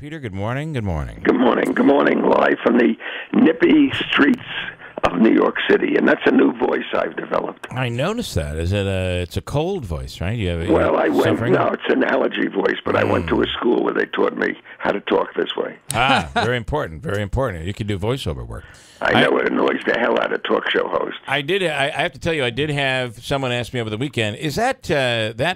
Peter, good morning. Good morning. Good morning. Good morning. Live from the nippy streets of New York City, and that's a new voice I've developed. I noticed that. Is it it's a cold voice, right? You have It's an allergy voice, but I went to a school where they taught me how to talk this way. Very important. Very important. You can do voiceover work. I know it annoys the hell out of talk show hosts. I have to tell you, I did have someone ask me over the weekend, is that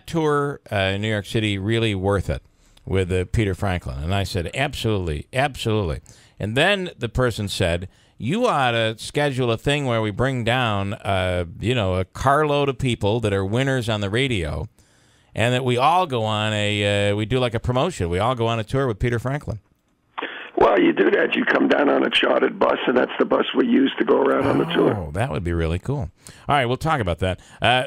tour in New York City really worth it with Peter Franklin? And I said, absolutely, absolutely. And then the person said, you ought to schedule a thing where we bring down, a carload of people that are winners on the radio, and that we all go on we do like a promotion. We all go on a tour with Peter Franklin. Well, you do that. You come down on a chartered bus, and that's the bus we use to go around on the tour. Oh, that would be really cool. All right, we'll talk about that.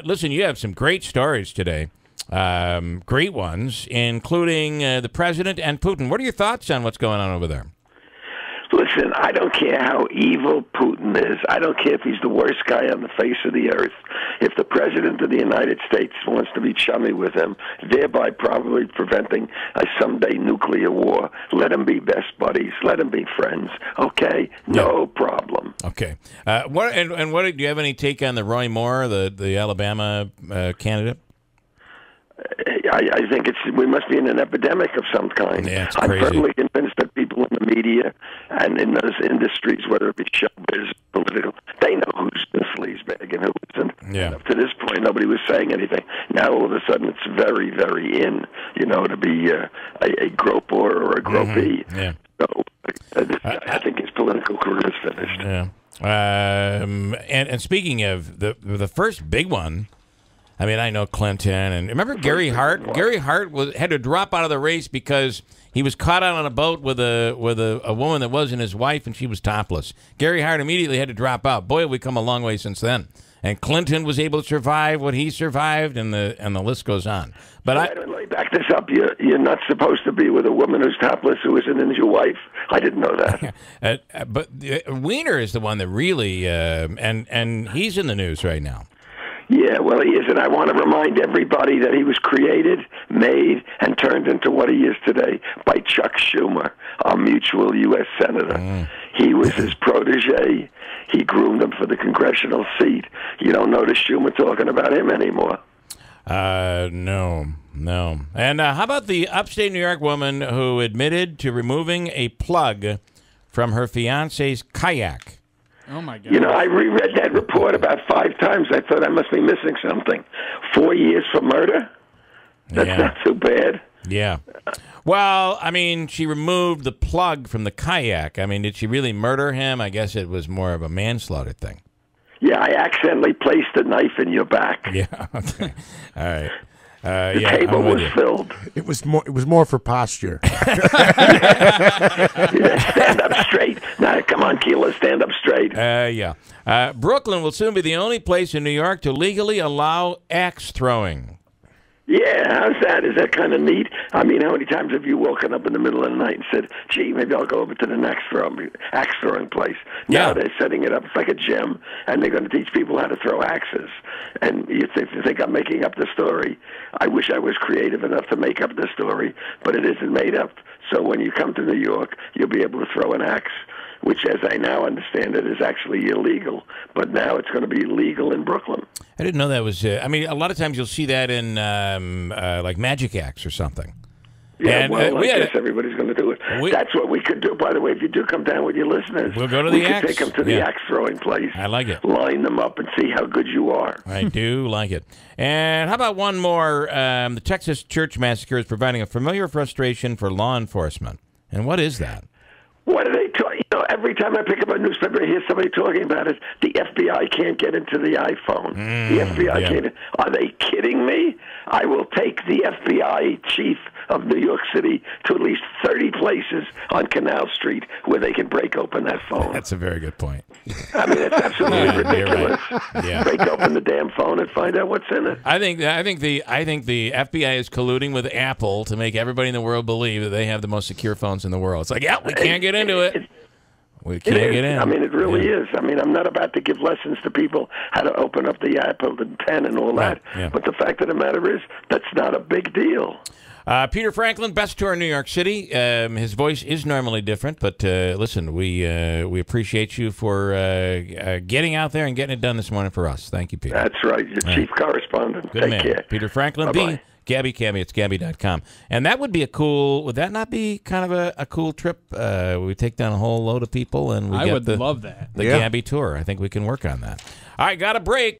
Listen, you have some great stories today. Great ones, including the president and Putin. What are your thoughts on what's going on over there? Listen, I don't care how evil Putin is. I don't care if he's the worst guy on the face of the earth. If the president of the United States wants to be chummy with him, thereby probably preventing a someday nuclear war, let them be best buddies. Let them be friends. Okay? No problem. Okay. What do you have any take on the Roy Moore, the Alabama candidate? I think we must be in an epidemic of some kind. Yeah, it's I'm crazy. firmly convinced that people in the media and in those industries, whether it be showbiz, political, they know who's the sleazebag and who isn't. Yeah. And up to this point, nobody was saying anything. Now, all of a sudden, it's very, very in, to be a groper or a gropee. Mm-hmm. Yeah. So I think his political career is finished. Yeah. And speaking of the first big one, I mean, I know Clinton, and remember Gary Hart? Gary Hart had to drop out of the race because he was caught out on a boat with a woman that wasn't his wife, and she was topless. Gary Hart immediately had to drop out. Boy, have we come a long way since then. And Clinton was able to survive what he survived, and the list goes on. But let me back this up. You're not supposed to be with a woman who's topless who isn't your wife. I didn't know that. But Wiener is the one that really, and he's in the news right now. Yeah, well, he is, and I want to remind everybody that he was created, made, and turned into what he is today by Chuck Schumer, our mutual U.S. Senator. He was his protege. He groomed him for the congressional seat. You don't notice Schumer talking about him anymore. No. And how about the upstate New York woman who admitted to removing a plug from her fiance's kayak? Oh, my God. I reread that report about 5 times. I thought I must be missing something. 4 years for murder? That's not too bad. Yeah. Well, I mean, she removed the plug from the kayak. I mean, did she really murder him? I guess it was more of a manslaughter thing. Yeah, I accidentally placed a knife in your back. Yeah. Okay. All right. The table was filled. It was more for posture. Stand up straight. Now, come on, Keela, stand up straight. Yeah. Brooklyn will soon be the only place in New York to legally allow axe throwing. Yeah, how's that? Is that kind of neat? I mean, how many times have you woken up in the middle of the night and said, gee, maybe I'll go over to the next axe throwing place? Yeah. Now they're setting it up. It's like a gym, and they're going to teach people how to throw axes. And you think I'm making up the story. I wish I was creative enough to make up the story, but it isn't made up. So when you come to New York, you'll be able to throw an axe, which, as I now understand it, is actually illegal. But now it's going to be legal in Brooklyn. I didn't know that was. I mean, a lot of times you'll see that in like Magic Acts or something. Yeah, and, I guess everybody's going to do it. That's what we could do. By the way, if you do come down with your listeners, we'll go to the axe. We could take them to the axe throwing place. I like it. Line them up and see how good you are. I do like it. And how about one more? The Texas church massacre is providing a familiar frustration for law enforcement. And what is that? What are they talking? Every time I pick up a newspaper, I hear somebody talking about it. The FBI can't get into the iPhone. The FBI can't. Are they kidding me? I will take the FBI chief of New York City to at least 30 places on Canal Street where they can break open that phone. That's a very good point. I mean, it's absolutely ridiculous. Right. Yeah. Break open the damn phone and find out what's in it. I think the FBI is colluding with Apple to make everybody in the world believe that they have the most secure phones in the world. It's like, yeah, we can't get into it. We can't get in. I mean, it really is. I mean, I'm not about to give lessons to people how to open up the Apple X and all that. Yeah. But the fact of the matter is, that's not a big deal. Peter Franklin, best tour in New York City. His voice is normally different, but listen, we appreciate you for getting out there and getting it done this morning for us. Thank you, Peter. That's right. Your chief correspondent. Good Take man. care. Peter Franklin, Bye-bye. the Gabby Cabby. It's Gabby.com. And that would be would that not be kind of a cool trip? We take down a whole load of people and we I get would love that. the Gabby tour. I think we can work on that. All right, got a break.